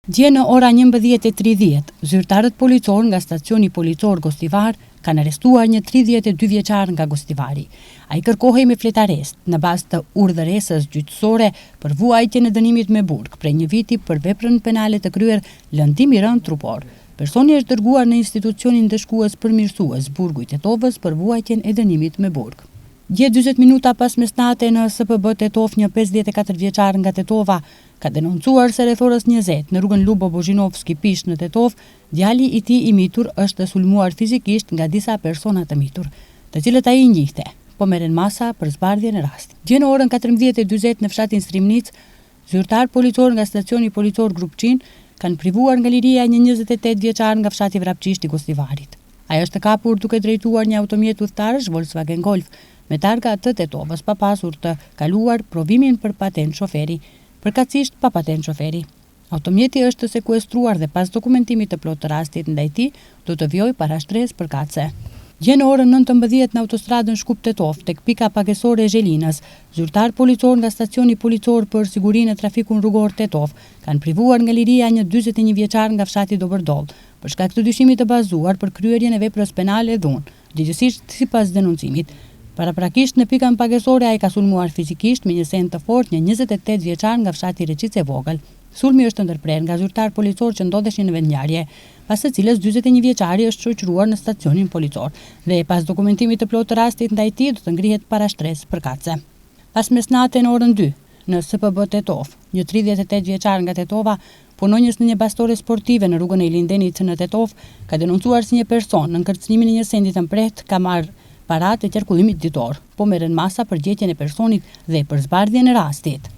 Dje në ora 11:30, zyrtarët policor nga stacioni policor Gostivar kanë arrestuar një 32 vjeçar nga Gostivari. Ai kërkohej me fletarest në bazë të urdhëresës gjyqësore për vuajtjen e dënimit me burg prej një viti për veprën penale të kryer lëndim i rënd trupor. Personi është dërguar në institucionin dëshkues përmirësues Burgu i Tetovës për vuajtjen e dënimit me burg. Dje 40 minuta pas mesnate në SPB Tetov, një 54 vjeçar nga Tetova ka denoncuar se rreth orës 20 në rrugën Lubo Bozhinovski Pish në Tetov, djali i tij i mitur është sulmuar fizikisht nga disa persona të mitur, të cilët ai i njihte, po merren masa për zbardhjen e rastit. Dje në orën 14:40 në fshatin Strimnic, zyrtar policor nga stacioni policor Grupçin kanë privuar nga liria një 28 vjeçar nga fshati Vrapçisht i Gostivarit. Ai është kapur duke drejtuar një automjet udhëtarësh Volkswagen Golf me targa të Tetovës pa pasur të kaluar provimin për patent shoferi, përkatësisht pa patent shoferi. Automjeti është sekuestruar dhe pas dokumentimit të plotë të rastit ndaj tij do të vijojë para shtresë përkatëse. Dje në orën 19 në autostradën Shkup-Tetov, tek pika pagesore e Zhelinës, zyrtar policor nga stacioni policor për sigurinë e trafikut rrugor Tetov kanë privuar nga liria një 41 vjeçar nga fshati Dobërdoll, për shkak të dyshimit të bazuar për kryerjen e veprës penale e dhunë, gjithsesi sipas denoncimit. Paraprakisht në pikën pagesore ai ka sulmuar fizikisht me një send të fortë një 28 vjeçar nga fshati Reçice e Vogël. Sulmi është ndërprer nga zyrtar policor që ndodheshin në vendngjarje, pas së cilës 41 vjeçari është shoqëruar në stacionin policor dhe pas dokumentimit të plotë të rastit ndaj tij do të ngrihet para shtresë përkatëse. Pas mesnate në orën 2 në SPB Tetov, një 38 vjeçar nga Tetova, punonjës në një bastore sportive në rrugën e Ilindenit në Tetov, ka denoncuar si një person në kërcënimin e një sendi të mprehtë ka marrë paratë e qarkullimit ditor, po merren masa për gjetjen e personit dhe për zbardhjen e rastit.